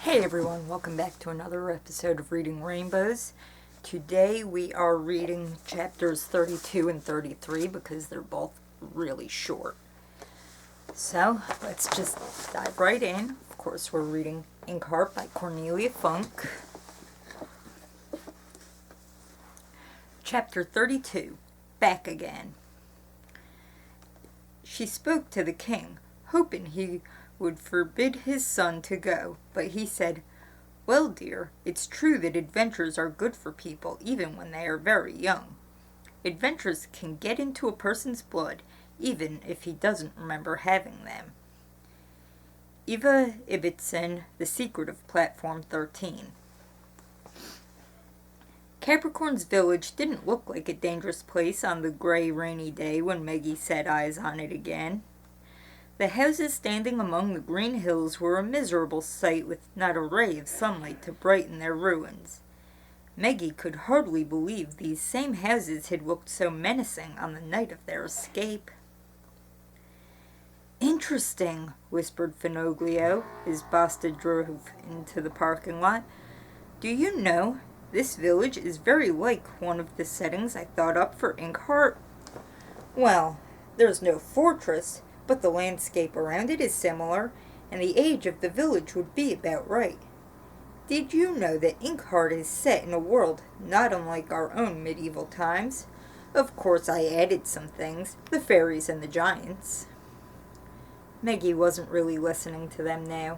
Hey everyone, welcome back to another episode of Reading Rainbows. Today we are reading chapters 32 and 33 because they're both really short. So let's just dive right in. Of course, we're reading Inkheart by Cornelia Funke. Chapter 32, Back Again. She spoke to the king, hoping he would forbid his son to go, but he said, "Well, dear, it's true that adventures are good for people even when they are very young. Adventures can get into a person's blood, even if he doesn't remember having them." Eva Ibbotson, The Secret of Platform 13. Capricorn's village didn't look like a dangerous place on the gray, rainy day when Maggie set eyes on it again. The houses standing among the green hills were a miserable sight with not a ray of sunlight to brighten their ruins. Maggie could hardly believe these same houses had looked so menacing on the night of their escape. "Interesting," whispered Finoglio as Basta drove into the parking lot. "Do you know, this village is very like one of the settings I thought up for Inkheart. Well, there's no fortress, but the landscape around it is similar, and the age of the village would be about right. Did you know that Inkheart is set in a world not unlike our own medieval times? Of course I added some things, the fairies and the giants." Maggie wasn't really listening to them now.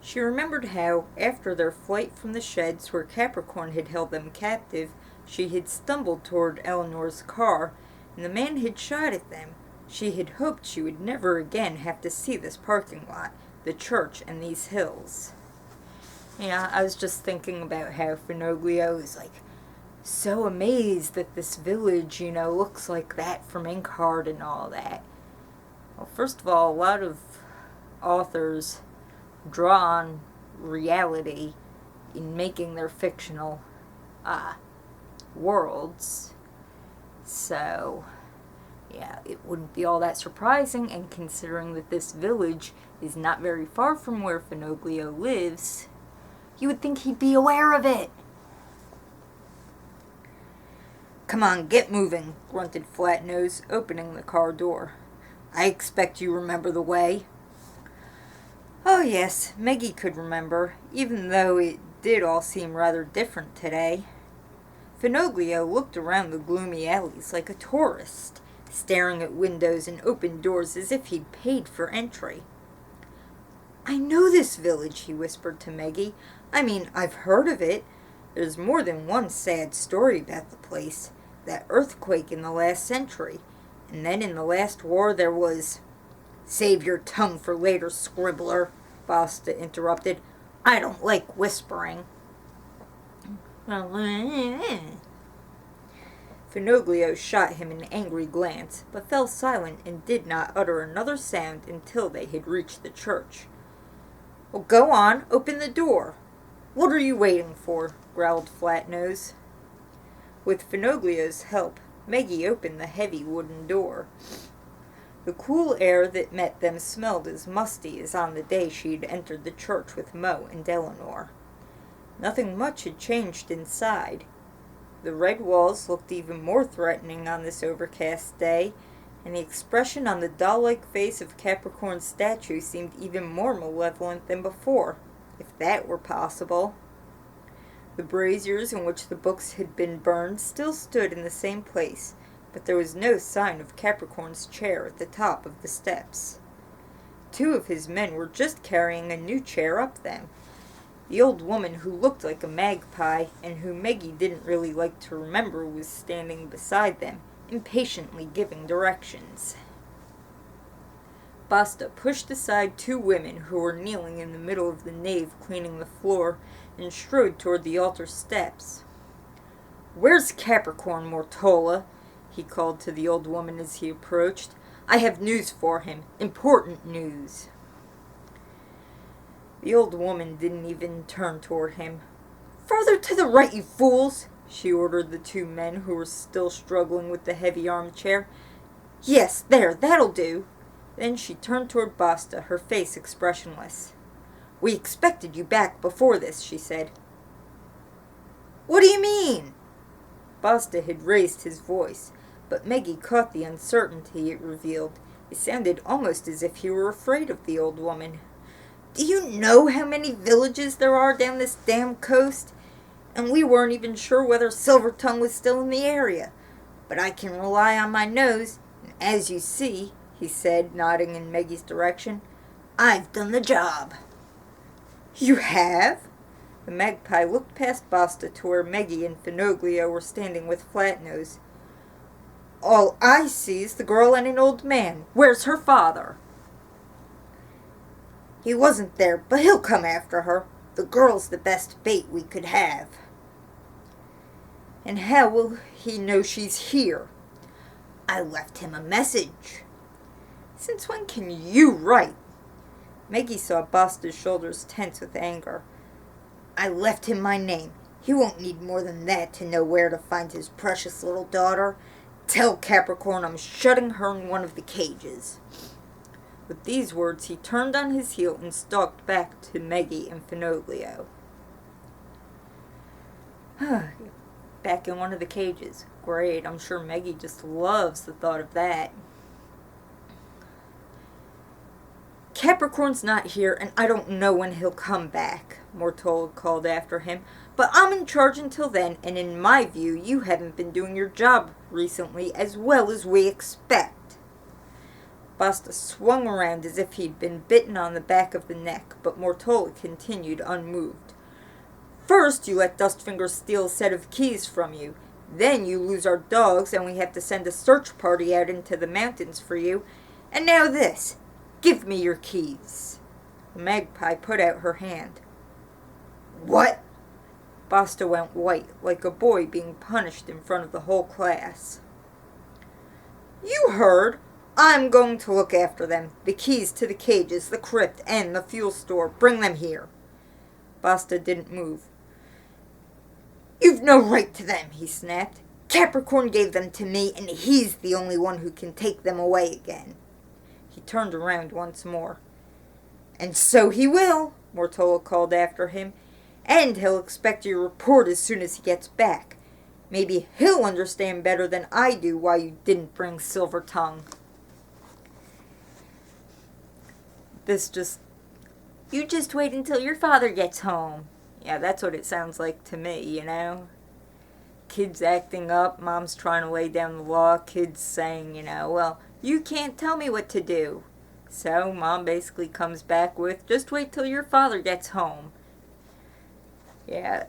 She remembered how, after their flight from the sheds where Capricorn had held them captive, she had stumbled toward Eleanor's car, and the man had shot at them. She had hoped she would never again have to see this parking lot, the church, and these hills. Yeah, I was just thinking about how Finoglio is so amazed that this village, looks like that from Inkheart and all that. Well, first of all, a lot of authors draw on reality in making their fictional worlds. So, yeah, it wouldn't be all that surprising, and considering that this village is not very far from where Finoglio lives, you would think he'd be aware of it. "Come on, get moving," grunted Flatnose, opening the car door. "I expect you remember the way." Oh yes, Maggie could remember, even though it did all seem rather different today. Finoglio looked around the gloomy alleys like a tourist, staring at windows and open doors as if he'd paid for entry. "I know this village," he whispered to Maggie. "I mean, I've heard of it. There's more than one sad story about the place. That earthquake in the last century. And then in the last war there was—" "Save your tongue for later, scribbler," Basta interrupted. "I don't like whispering." Finoglio shot him an angry glance, but fell silent and did not utter another sound until they had reached the church. "Well, go on, open the door." "What are you waiting for?" growled Flatnose. With Finoglio's help, Maggie opened the heavy wooden door. The cool air that met them smelled as musty as on the day she had entered the church with Mo and Eleanor. Nothing much had changed inside. The red walls looked even more threatening on this overcast day, and the expression on the doll-like face of Capricorn's statue seemed even more malevolent than before, if that were possible. The braziers in which the books had been burned still stood in the same place, but there was no sign of Capricorn's chair at the top of the steps. Two of his men were just carrying a new chair up them. The old woman who looked like a magpie, and who Maggie didn't really like to remember, was standing beside them, impatiently giving directions. Basta pushed aside two women who were kneeling in the middle of the nave cleaning the floor, and strode toward the altar steps. "Where's Capricorn, Mortola?" he called to the old woman as he approached. "I have news for him. Important news." The old woman didn't even turn toward him. "Farther to the right, you fools!" she ordered the two men who were still struggling with the heavy armchair. "Yes, there, that'll do." Then she turned toward Basta, her face expressionless. We expected you back before this, she said. What do you mean? Basta had raised his voice, but Meggie caught the uncertainty it revealed. It sounded almost as if he were afraid of the old woman. Do you know how many villages there are down this damn coast? And we weren't even sure whether Silvertongue was still in the area. But I can rely on my nose, and as you see, he said, nodding in Meggie's direction, I've done the job. You have? The magpie looked past Basta to where Meggie and Finoglio were standing with Flatnose. All I see is the girl and an old man. Where's her father? He wasn't there, but he'll come after her. The girl's the best bait we could have. And how will he know she's here? I left him a message. Since when can you write? Meggie saw Basta's shoulders tense with anger. I left him my name. He won't need more than that to know where to find his precious little daughter. Tell Capricorn I'm shutting her in one of the cages. With these words, he turned on his heel and stalked back to Meggie and Finoglio. Back in one of the cages. Great, I'm sure Meggie just loves the thought of that. Capricorn's not here, and I don't know when he'll come back, Mortola called after him. But I'm in charge until then, and in my view, you haven't been doing your job recently as well as we expect. Basta swung around as if he'd been bitten on the back of the neck, but Mortola continued unmoved. First, you let Dustfinger steal a set of keys from you. Then you lose our dogs, and we have to send a search party out into the mountains for you. And now this. Give me your keys. The magpie put out her hand. What? Basta went white, like a boy being punished in front of the whole class. You heard. I'm going to look after them. The keys to the cages, the crypt, and the fuel store. Bring them here. Basta didn't move. You've no right to them, he snapped. Capricorn gave them to me, and he's the only one who can take them away again. He turned around once more. And so he will, Mortola called after him. And he'll expect your report as soon as he gets back. Maybe he'll understand better than I do why you didn't bring Silvertongue. You just wait until your father gets home. Yeah, that's what it sounds like to me, you know? Kids acting up, mom's trying to lay down the law, kids saying, well, you can't tell me what to do. So mom basically comes back with, just wait till your father gets home. Yeah,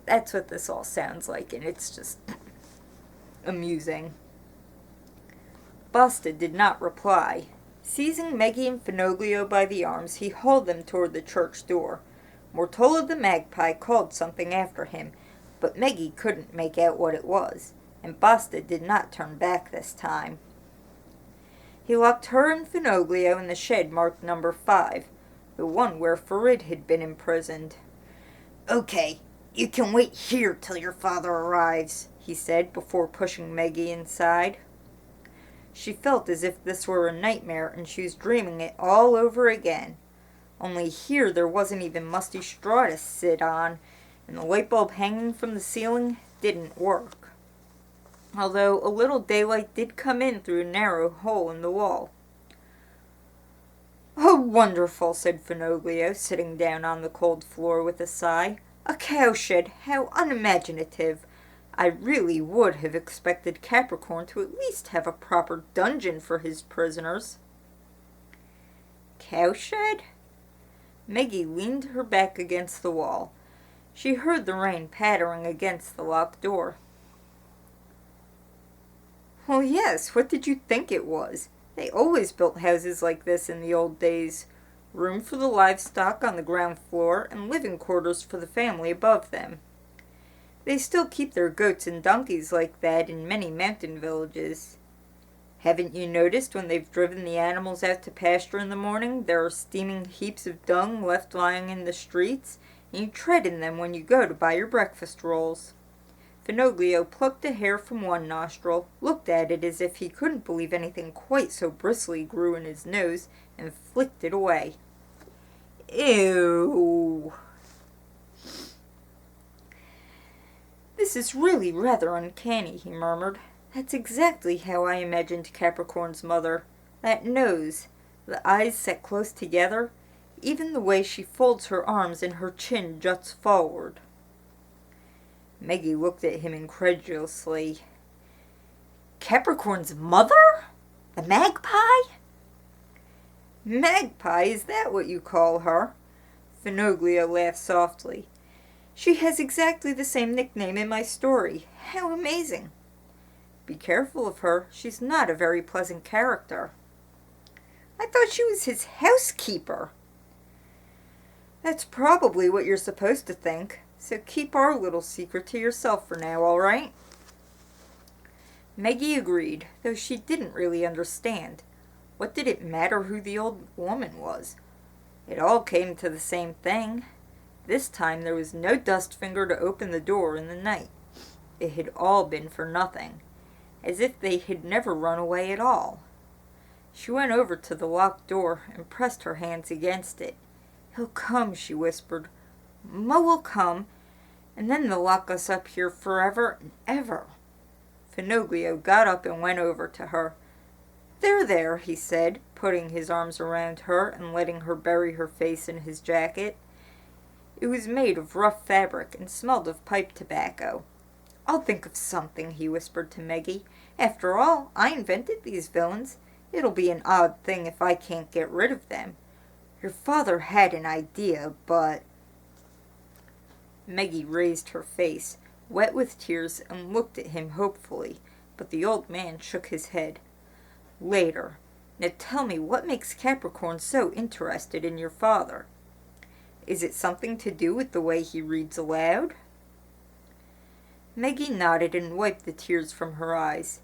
that's what this all sounds like, and it's just amusing. Basta did not reply. Seizing Meggie and Finoglio by the arms, he hauled them toward the church door. Mortola the magpie called something after him, but Meggie couldn't make out what it was, and Basta did not turn back this time. He locked her and Finoglio in the shed marked number 5, the one where Farid had been imprisoned. Okay, you can wait here till your father arrives, he said before pushing Meggie inside. She felt as if this were a nightmare and she was dreaming it all over again. Only here there wasn't even musty straw to sit on, and the light bulb hanging from the ceiling didn't work. Although a little daylight did come in through a narrow hole in the wall. Oh, wonderful, said Finoglio, sitting down on the cold floor with a sigh. A cowshed, how unimaginative. I really would have expected Capricorn to at least have a proper dungeon for his prisoners. Cowshed? Meggie leaned her back against the wall. She heard the rain pattering against the locked door. Well, yes, what did you think it was? They always built houses like this in the old days. Room for the livestock on the ground floor and living quarters for the family above them. They still keep their goats and donkeys like that in many mountain villages. Haven't you noticed when they've driven the animals out to pasture in the morning, there are steaming heaps of dung left lying in the streets, and you tread in them when you go to buy your breakfast rolls? Finoglio plucked a hair from one nostril, looked at it as if he couldn't believe anything quite so bristly grew in his nose, and flicked it away. Ew. This is really rather uncanny, he murmured. That's exactly how I imagined Capricorn's mother. That nose, the eyes set close together, even the way she folds her arms and her chin juts forward. Maggie looked at him incredulously. Capricorn's mother? The magpie? Magpie, is that what you call her? Finoglia laughed softly. She has exactly the same nickname in my story. How amazing! Be careful of her. She's not a very pleasant character. I thought she was his housekeeper. That's probably what you're supposed to think, so keep our little secret to yourself for now, all right? Maggie agreed, though she didn't really understand. What did it matter who the old woman was? It all came to the same thing. This time there was no Dustfinger to open the door in the night. It had all been for nothing, as if they had never run away at all. She went over to the locked door and pressed her hands against it. He'll come, she whispered. Mo will come, and then they'll lock us up here forever and ever. Finoglio got up and went over to her. There, he said, putting his arms around her and letting her bury her face in his jacket. It was made of rough fabric and smelled of pipe tobacco. I'll think of something, he whispered to Maggie. After all, I invented these villains. It'll be an odd thing if I can't get rid of them. Your father had an idea, but... Maggie raised her face, wet with tears, and looked at him hopefully, but the old man shook his head. Later. Now tell me, what makes Capricorn so interested in your father? Is it something to do with the way he reads aloud? Maggie nodded and wiped the tears from her eyes.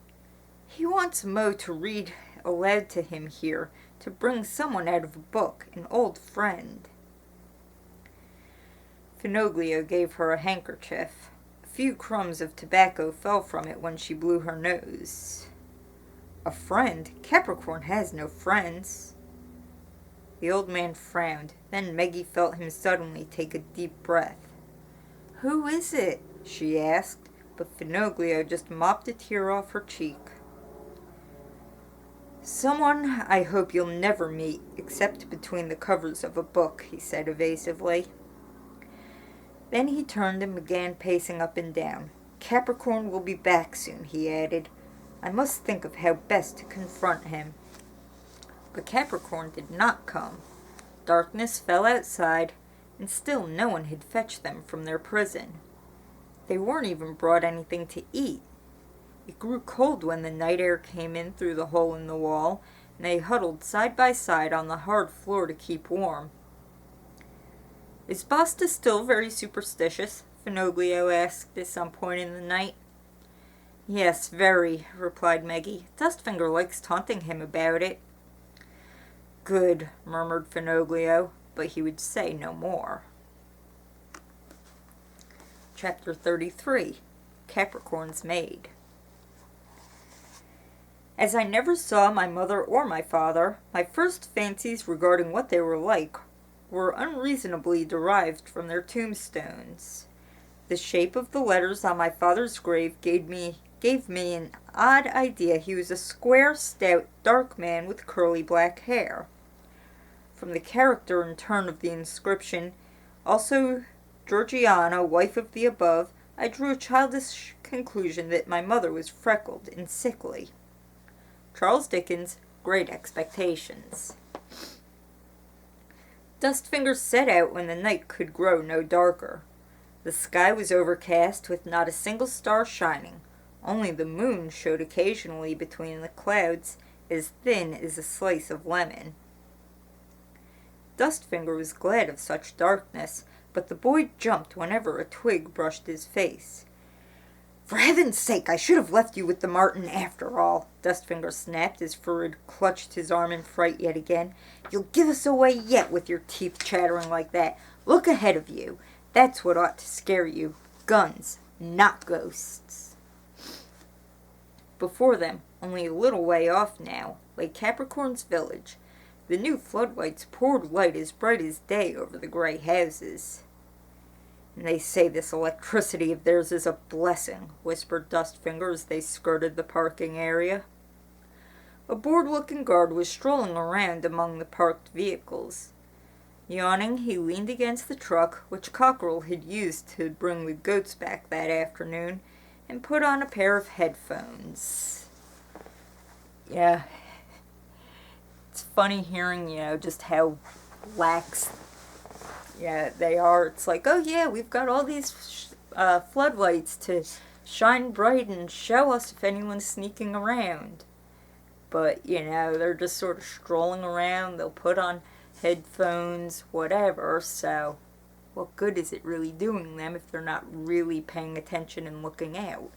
He wants Mo to read aloud to him here, to bring someone out of a book, an old friend. Finoglio gave her a handkerchief. A few crumbs of tobacco fell from it when she blew her nose. A friend? Capricorn has no friends. The old man frowned. Then Maggie felt him suddenly take a deep breath. Who is it? She asked, but Finoglio just mopped a tear off her cheek. Someone I hope you'll never meet, except between the covers of a book, he said evasively. Then he turned and began pacing up and down. Capricorn will be back soon, he added. I must think of how best to confront him. But Capricorn did not come. Darkness fell outside, and still no one had fetched them from their prison. They weren't even brought anything to eat. It grew cold when the night air came in through the hole in the wall, and they huddled side by side on the hard floor to keep warm. Is Basta still very superstitious? Finoglio asked at some point in the night. Yes, very, replied Maggie. Dustfinger likes taunting him about it. Good, murmured Finoglio, but he would say no more. Chapter 33. Capricorn's Maid. As I never saw my mother or my father, my first fancies regarding what they were like were unreasonably derived from their tombstones. The shape of the letters on my father's grave gave me an odd idea he was a square, stout, dark man with curly black hair. From the character and turn of the inscription, also Georgiana, wife of the above, I drew a childish conclusion that my mother was freckled and sickly. Charles Dickens, Great Expectations. Dustfinger set out when the night could grow no darker. The sky was overcast with not a single star shining. Only the moon showed occasionally between the clouds, as thin as a slice of lemon. Dustfinger was glad of such darkness, but the boy jumped whenever a twig brushed his face. For heaven's sake, I should have left you with the marten after all, Dustfinger snapped as Farid clutched his arm in fright yet again. You'll give us away yet with your teeth chattering like that. Look ahead of you. That's what ought to scare you. Guns, not ghosts. Before them, only a little way off now, lay Capricorn's village. The new floodlights poured light as bright as day over the gray houses. "And they say this electricity of theirs is a blessing," whispered Dustfinger as they skirted the parking area. A bored-looking guard was strolling around among the parked vehicles. Yawning, he leaned against the truck, which Cockerel had used to bring the goats back that afternoon, and put on a pair of headphones. Yeah, it's funny hearing, just how lax, they are. It's like, oh yeah, we've got all these floodlights to shine bright and show us if anyone's sneaking around. But, they're just sort of strolling around. They'll put on headphones, whatever, so what good is it really doing them if they're not really paying attention and looking out?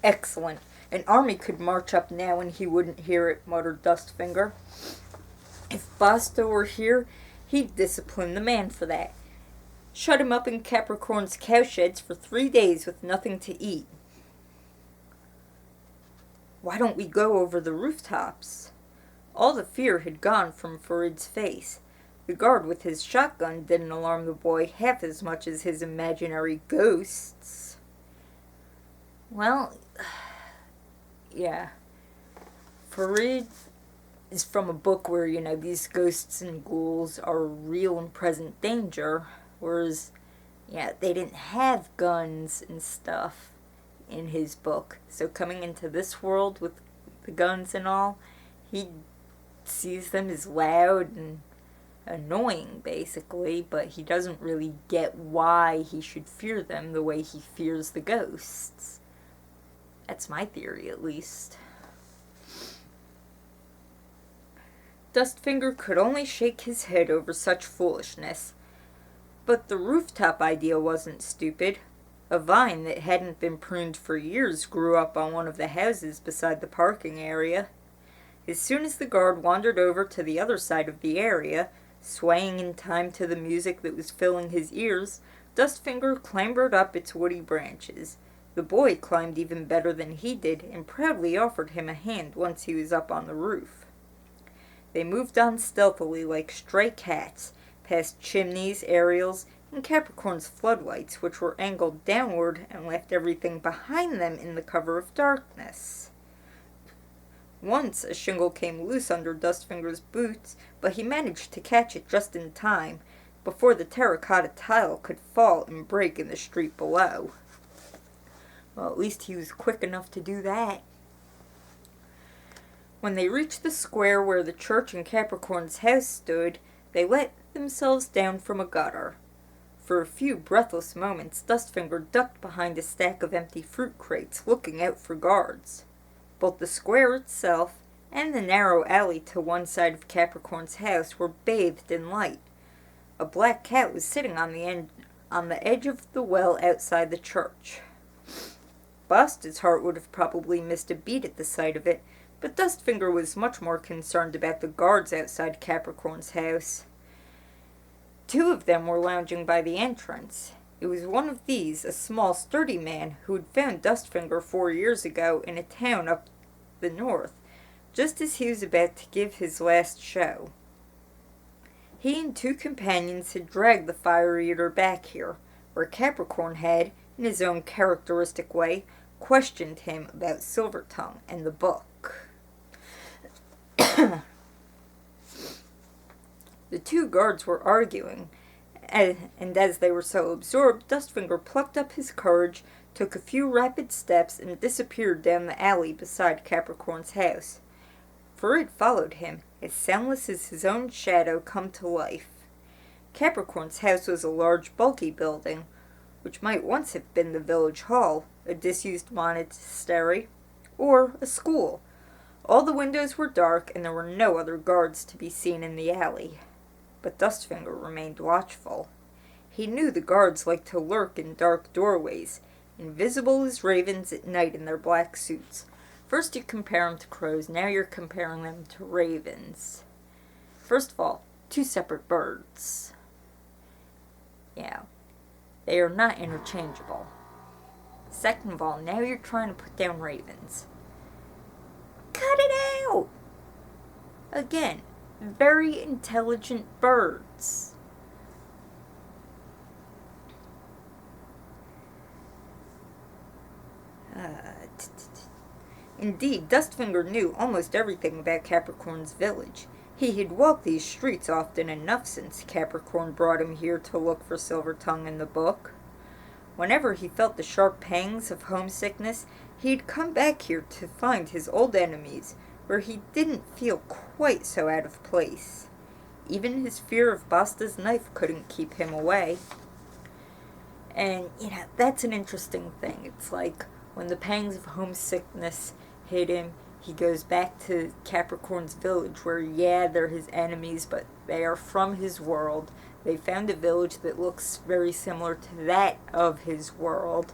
Excellent. An army could march up now and he wouldn't hear it, muttered Dustfinger. If Basta were here, he'd discipline the man for that. Shut him up in Capricorn's cowsheds for 3 days with nothing to eat. Why don't we go over the rooftops? All the fear had gone from Farid's face. The guard with his shotgun didn't alarm the boy half as much as his imaginary ghosts. Well, yeah. Farid is from a book where, these ghosts and ghouls are real and present danger, whereas, they didn't have guns and stuff in his book. So coming into this world with the guns and all, he sees them as loud and annoying, basically, but he doesn't really get why he should fear them the way he fears the ghosts. That's my theory, at least. Dustfinger could only shake his head over such foolishness. But the rooftop idea wasn't stupid. A vine that hadn't been pruned for years grew up on one of the houses beside the parking area. As soon as the guard wandered over to the other side of the area, swaying in time to the music that was filling his ears, Dustfinger clambered up its woody branches. The boy climbed even better than he did, and proudly offered him a hand once he was up on the roof. They moved on stealthily like stray cats, past chimneys, aerials, and Capricorn's floodlights, which were angled downward and left everything behind them in the cover of darkness. Once a shingle came loose under Dustfinger's boots, but he managed to catch it just in time, before the terracotta tile could fall and break in the street below. Well, at least he was quick enough to do that. When they reached the square where the church and Capricorn's house stood, they let themselves down from a gutter. For a few breathless moments, Dustfinger ducked behind a stack of empty fruit crates, looking out for guards. Both the square itself and the narrow alley to one side of Capricorn's house were bathed in light. A black cat was sitting on the edge of the well outside the church. Basta's heart would have probably missed a beat at the sight of it, but Dustfinger was much more concerned about the guards outside Capricorn's house. 2 of them were lounging by the entrance. It was one of these, a small, sturdy man, who had found Dustfinger 4 years ago in a town up the north, just as he was about to give his last show. He and 2 companions had dragged the fire eater back here, where Capricorn had, in his own characteristic way, questioned him about Silvertongue and the book. The 2 guards were arguing, and as they were so absorbed, Dustfinger plucked up his courage, took a few rapid steps, and disappeared down the alley beside Capricorn's house. Farid followed him, as soundless as his own shadow come to life. Capricorn's house was a large, bulky building, which might once have been the village hall, a disused monastery, or a school. All the windows were dark, and there were no other guards to be seen in the alley. But Dustfinger remained watchful. He knew the guards liked to lurk in dark doorways, invisible as ravens at night in their black suits. First you compare them to crows, now you're comparing them to ravens. First of all, 2 separate birds. Yeah, they are not interchangeable. Second of all, now you're trying to put down ravens. Cut it out! Again, very intelligent birds. Indeed, Dustfinger knew almost everything about Capricorn's village. He had walked these streets often enough since Capricorn brought him here to look for Silvertongue in the book. Whenever he felt the sharp pangs of homesickness, he'd come back here to find his old enemies, where he didn't feel quite so out of place. Even his fear of Basta's knife couldn't keep him away. And, that's an interesting thing. It's like when the pangs of homesickness hit him, he goes back to Capricorn's village where, they're his enemies, but they are from his world. They found a village that looks very similar to that of his world.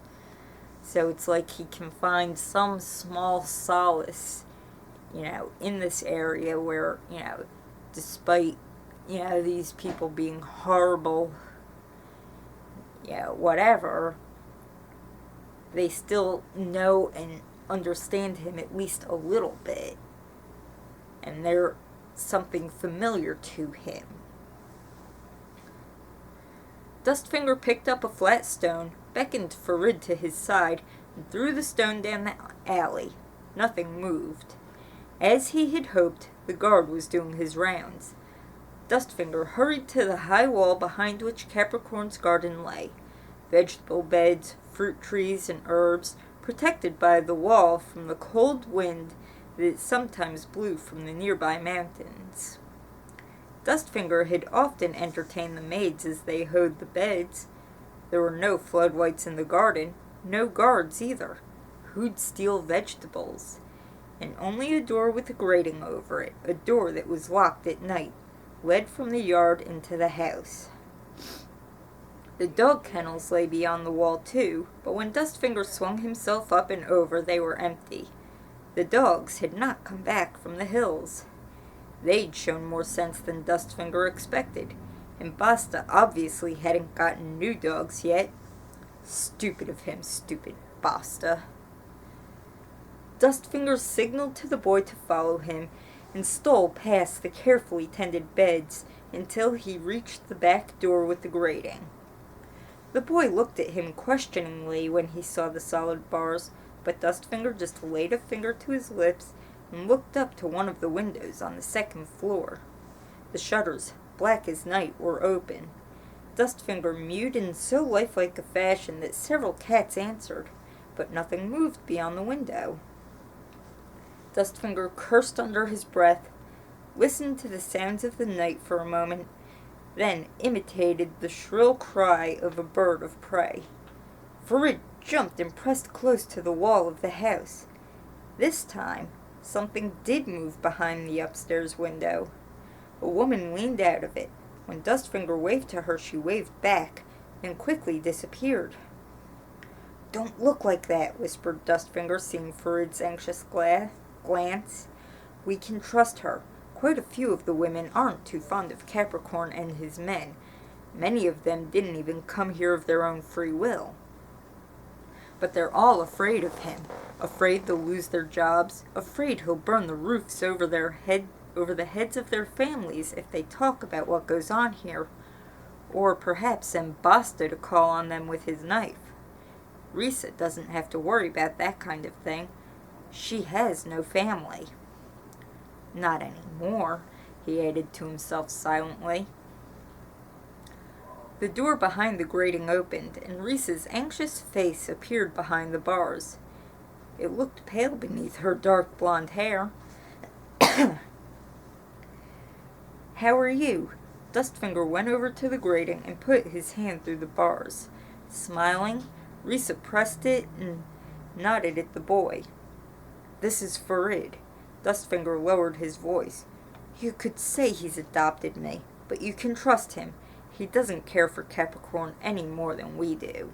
So it's like he can find some small solace, in this area where, despite, these people being horrible, whatever, they still know and understand him at least a little bit. And they're something familiar to him. Dustfinger picked up a flat stone, beckoned Farid to his side, and threw the stone down the alley. Nothing moved. As he had hoped, the guard was doing his rounds. Dustfinger hurried to the high wall behind which Capricorn's garden lay. Vegetable beds, fruit trees, and herbs, protected by the wall from the cold wind that sometimes blew from the nearby mountains. Dustfinger had often entertained the maids as they hoed the beds. There were no floodlights in the garden, no guards either. Who'd steal vegetables? And only a door with a grating over it, a door that was locked at night, led from the yard into the house. The dog kennels lay beyond the wall too, but when Dustfinger swung himself up and over, they were empty. The dogs had not come back from the hills. They'd shown more sense than Dustfinger expected, and Basta obviously hadn't gotten new dogs yet. Stupid of him, stupid Basta. Dustfinger signaled to the boy to follow him, and stole past the carefully tended beds until he reached the back door with the grating. The boy looked at him questioningly when he saw the solid bars, but Dustfinger just laid a finger to his lips and looked up to one of the windows on the second floor. The shutters, black as night, were open. Dustfinger mewed in so lifelike a fashion that several cats answered, but nothing moved beyond the window. Dustfinger cursed under his breath, listened to the sounds of the night for a moment, then imitated the shrill cry of a bird of prey. Farid jumped and pressed close to the wall of the house. This time, something did move behind the upstairs window. A woman leaned out of it. When Dustfinger waved to her, she waved back, and quickly disappeared. "Don't look like that," whispered Dustfinger, seeing Farid's anxious glance. "We can trust her. Quite a few of the women aren't too fond of Capricorn and his men. Many of them didn't even come here of their own free will. But they're all afraid of him, afraid they'll lose their jobs, afraid he'll burn the roofs over the heads of their families if they talk about what goes on here, or perhaps send Basta to call on them with his knife. Risa doesn't have to worry about that kind of thing. She has no family. Not anymore," he added to himself silently. The door behind the grating opened, and Risa's anxious face appeared behind the bars. It looked pale beneath her dark blonde hair. "How are you?" Dustfinger went over to the grating and put his hand through the bars. Smiling, Risa pressed it and nodded at the boy. "This is Farid." Dustfinger lowered his voice. "You could say he's adopted me, but you can trust him. He doesn't care for Capricorn any more than we do."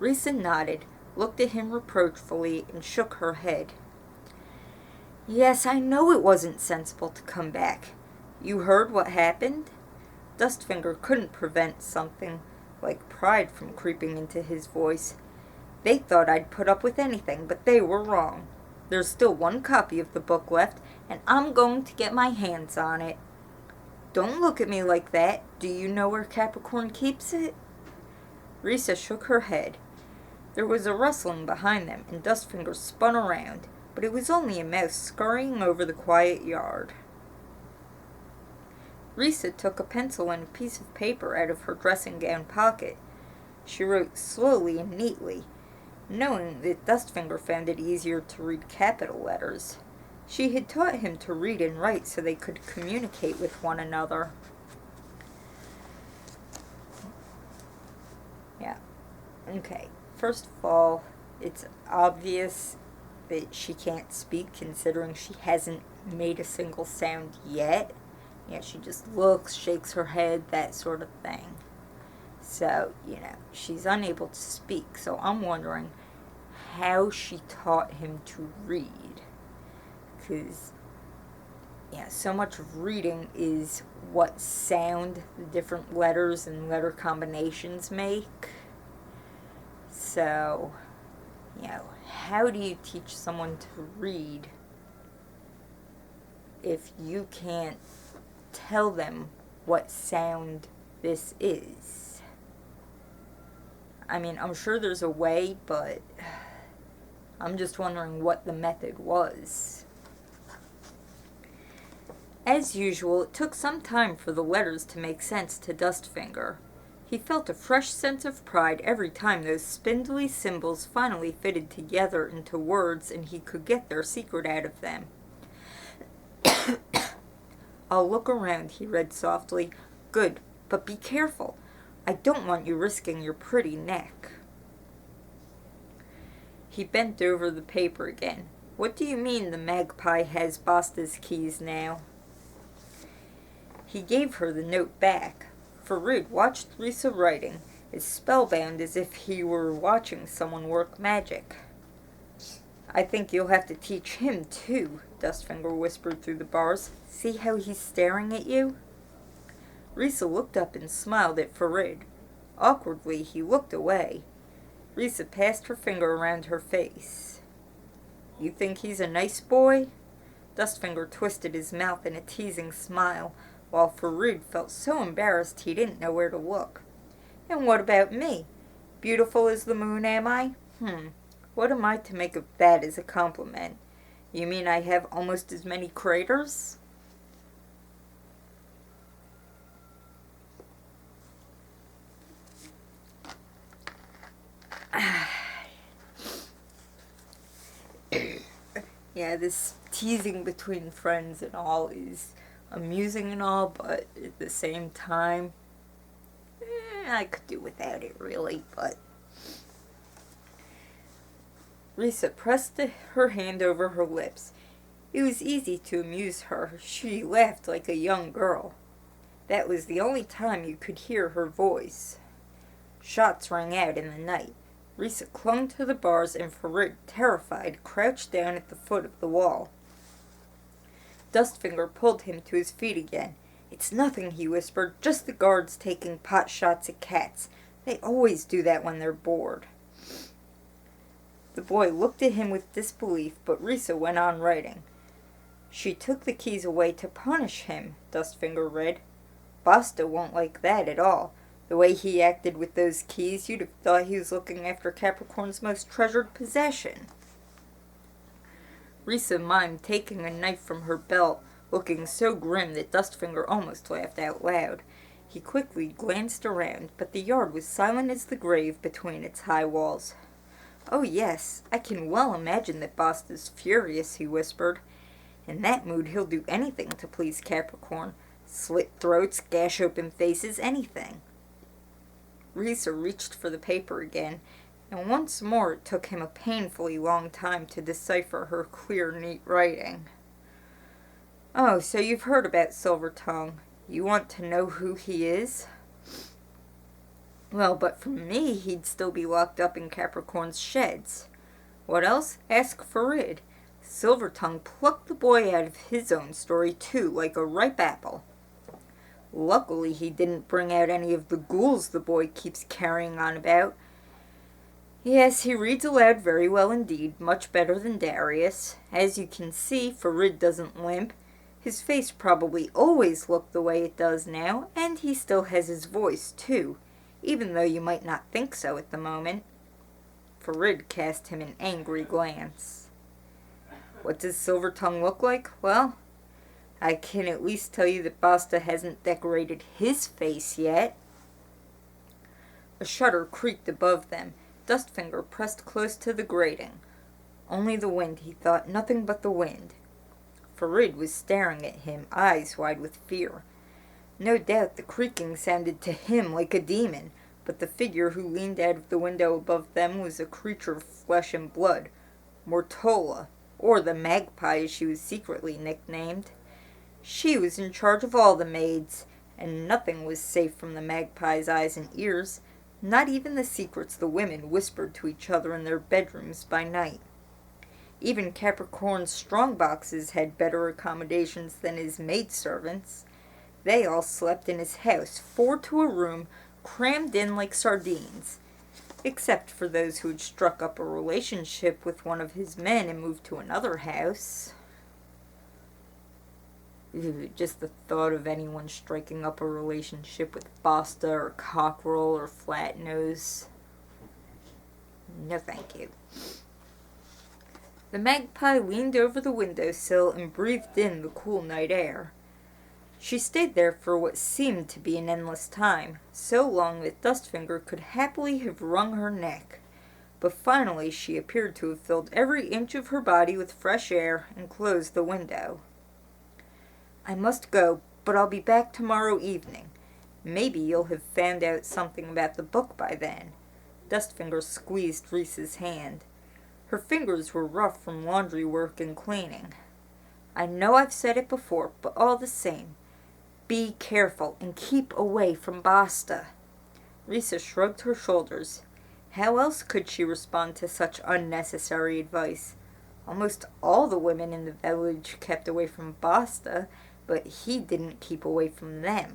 Risa nodded, looked at him reproachfully, and shook her head. "Yes, I know it wasn't sensible to come back. You heard what happened?" Dustfinger couldn't prevent something like pride from creeping into his voice. "They thought I'd put up with anything, but they were wrong. There's still one copy of the book left, and I'm going to get my hands on it." "Don't look at me like that. Do you know where Capricorn keeps it?" Risa shook her head. There was a rustling behind them, and Dustfinger spun around, but it was only a mouse scurrying over the quiet yard. Risa took a pencil and a piece of paper out of her dressing-gown pocket. She wrote slowly and neatly, knowing that Dustfinger found it easier to read capital letters. She had taught him to read and write so they could communicate with one another. Yeah. Okay. First of all, it's obvious that she can't speak considering she hasn't made a single sound yet. Yeah, she just looks, shakes her head, that sort of thing. So, she's unable to speak. So I'm wondering how she taught him to read. Because, so much of reading is what sound the different letters and letter combinations make. So, how do you teach someone to read if you can't tell them what sound this is? I mean, I'm sure there's a way, but I'm just wondering what the method was. As usual, it took some time for the letters to make sense to Dustfinger. He felt a fresh sense of pride every time those spindly symbols finally fitted together into words and he could get their secret out of them. "I'll look around," he read softly. "Good, but be careful. I don't want you risking your pretty neck." He bent over the paper again. "What do you mean the magpie has Basta's keys now?" He gave her the note back. Farid watched Risa writing, as spellbound as if he were watching someone work magic. "I think you'll have to teach him, too," Dustfinger whispered through the bars. "See how he's staring at you?" Risa looked up and smiled at Farid. Awkwardly, he looked away. Risa passed her finger around her face. "You think he's a nice boy?" Dustfinger twisted his mouth in a teasing smile, while Farid felt so embarrassed he didn't know where to look. "And what about me? Beautiful as the moon, am I? What am I to make of that as a compliment? You mean I have almost as many craters?" This teasing between friends and all is amusing and all, but at the same time, I could do without it, really, but... Risa pressed her hand over her lips. It was easy to amuse her. She laughed like a young girl. That was the only time you could hear her voice. Shots rang out in the night. Risa clung to the bars, and Farid, terrified, crouched down at the foot of the wall. Dustfinger pulled him to his feet again. "It's nothing," he whispered, "just the guards taking pot shots at cats. They always do that when they're bored." The boy looked at him with disbelief, but Risa went on writing. "She took the keys away to punish him," Dustfinger read. "Basta won't like that at all. The way he acted with those keys, you'd have thought he was looking after Capricorn's most treasured possession." Risa mimed taking a knife from her belt, looking so grim that Dustfinger almost laughed out loud. He quickly glanced around, but the yard was silent as the grave between its high walls. "Oh yes, I can well imagine that Basta's furious," he whispered. "In that mood he'll do anything to please Capricorn. Slit throats, gash open faces, anything." Risa reached for the paper again, and once more it took him a painfully long time to decipher her clear, neat writing. "Oh, so you've heard about Silvertongue. You want to know who he is?" "Well, but for me, he'd still be locked up in Capricorn's sheds. What else? Ask Farid. Silvertongue plucked the boy out of his own story, too, like a ripe apple." Luckily he didn't bring out any of the ghouls the boy keeps carrying on about. Yes, he reads aloud very well indeed, much better than Darius. As you can see, Farid doesn't limp. His face probably always looked the way it does now, and he still has his voice, too, even though you might not think so at the moment. Farid cast him an angry glance. What does Silvertongue look like? Well, I can at least tell you that Basta hasn't decorated his face yet. A shutter creaked above them. Dustfinger pressed close to the grating. Only the wind, he thought, nothing but the wind. Farid was staring at him, eyes wide with fear. No doubt the creaking sounded to him like a demon, but the figure who leaned out of the window above them was a creature of flesh and blood, Mortola, or the Magpie as she was secretly nicknamed. She was in charge of all the maids, and nothing was safe from the Magpie's eyes and ears, not even the secrets the women whispered to each other in their bedrooms by night. Even Capricorn's strongboxes had better accommodations than his maidservants. They all slept in his house, 4 to a room, crammed in like sardines, except for those who had struck up a relationship with one of his men and moved to another house. Just the thought of anyone striking up a relationship with Basta or Cockerel or Flatnose. No thank you. The Magpie leaned over the windowsill and breathed in the cool night air. She stayed there for what seemed to be an endless time, so long that Dustfinger could happily have wrung her neck. But finally she appeared to have filled every inch of her body with fresh air and closed the window. I must go, but I'll be back tomorrow evening. Maybe you'll have found out something about the book by then. Dustfinger squeezed Reese's hand. Her fingers were rough from laundry work and cleaning. I know I've said it before, but all the same, be careful and keep away from Basta. Risa shrugged her shoulders. How else could she respond to such unnecessary advice? Almost all the women in the village kept away from Basta, but he didn't keep away from them.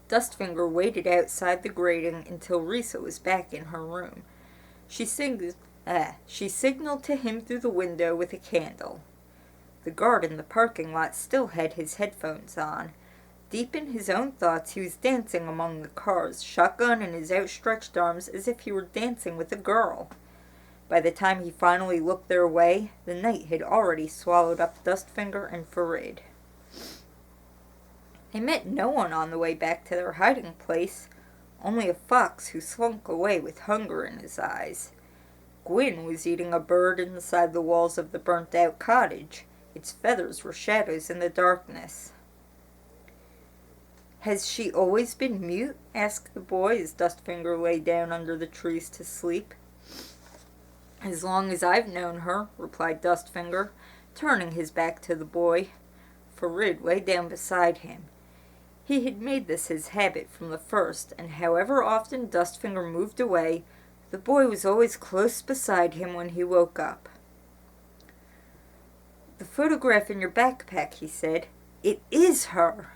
Dustfinger waited outside the grating until Risa was back in her room. She signaled to him through the window with a candle. The guard in the parking lot still had his headphones on. Deep in his own thoughts, he was dancing among the cars, shotgun in his outstretched arms as if he were dancing with a girl. By the time he finally looked their way, the night had already swallowed up Dustfinger and Farid. They met no one on the way back to their hiding place, only a fox who slunk away with hunger in his eyes. Gwyn was eating a bird inside the walls of the burnt-out cottage. Its feathers were shadows in the darkness. Has she always been mute? Asked the boy as Dustfinger lay down under the trees to sleep. As long as I've known her, replied Dustfinger, turning his back to the boy. Farid lay down beside him. He had made this his habit from the first, and however often Dustfinger moved away, the boy was always close beside him when he woke up. The photograph in your backpack, he said. It is her.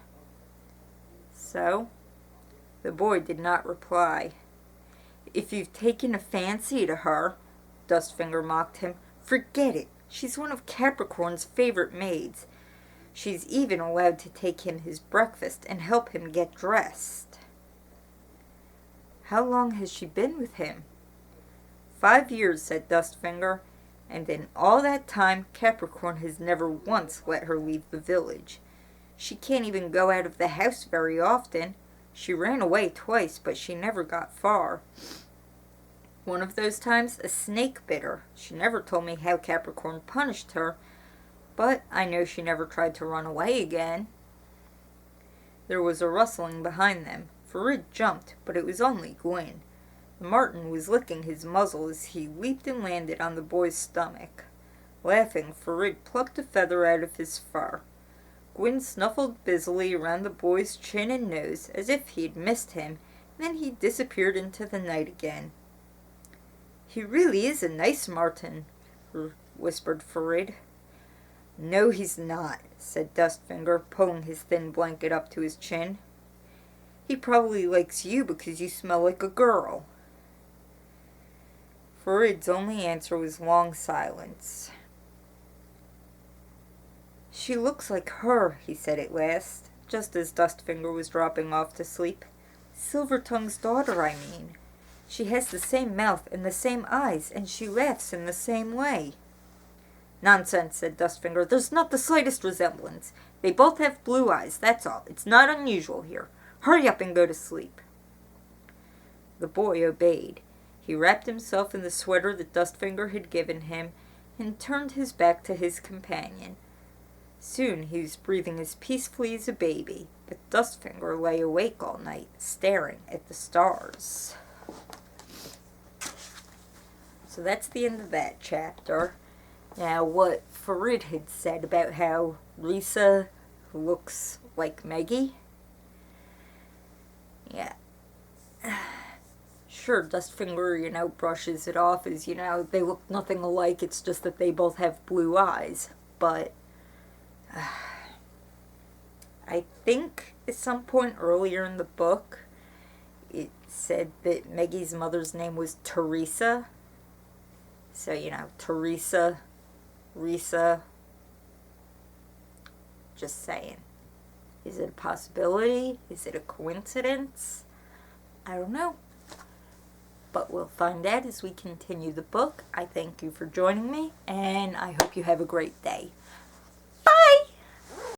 So? The boy did not reply. If you've taken a fancy to her, Dustfinger mocked him, forget it. She's one of Capricorn's favorite maids. She's even allowed to take him his breakfast and help him get dressed. How long has she been with him? 5 years, said Dustfinger, and in all that time Capricorn has never once let her leave the village. She can't even go out of the house very often. She ran away twice, but she never got far. One of those times, a snake bit her. She never told me how Capricorn punished her, but I know she never tried to run away again. There was a rustling behind them. Farid jumped, but it was only Gwyn. The marten was licking his muzzle as he leaped and landed on the boy's stomach. Laughing, Farid plucked a feather out of his fur. Gwyn snuffled busily around the boy's chin and nose as if he had missed him, and then he disappeared into the night again. He really is a nice marten, whispered Farid. No, he's not, said Dustfinger, pulling his thin blanket up to his chin. He probably likes you because you smell like a girl. Farid's only answer was long silence. She looks like her, he said at last, just as Dustfinger was dropping off to sleep. Silvertongue's daughter, I mean. She has the same mouth and the same eyes, and she laughs in the same way. Nonsense, said Dustfinger. There's not the slightest resemblance. They both have blue eyes, that's all. It's not unusual here. Hurry up and go to sleep. The boy obeyed. He wrapped himself in the sweater that Dustfinger had given him and turned his back to his companion. Soon he was breathing as peacefully as a baby, but Dustfinger lay awake all night, staring at the stars. So that's the end of that chapter. Now, what Farid had said about how Risa looks like Meggie. Yeah. Sure, Dustfinger, brushes it off as, they look nothing alike. It's just that they both have blue eyes. But I think at some point earlier in the book, it said that Maggie's mother's name was Teresa. So, Teresa, Risa. Just saying. Is it a possibility? Is it a coincidence? I don't know. But we'll find out as we continue the book. I thank you for joining me, and I hope you have a great day.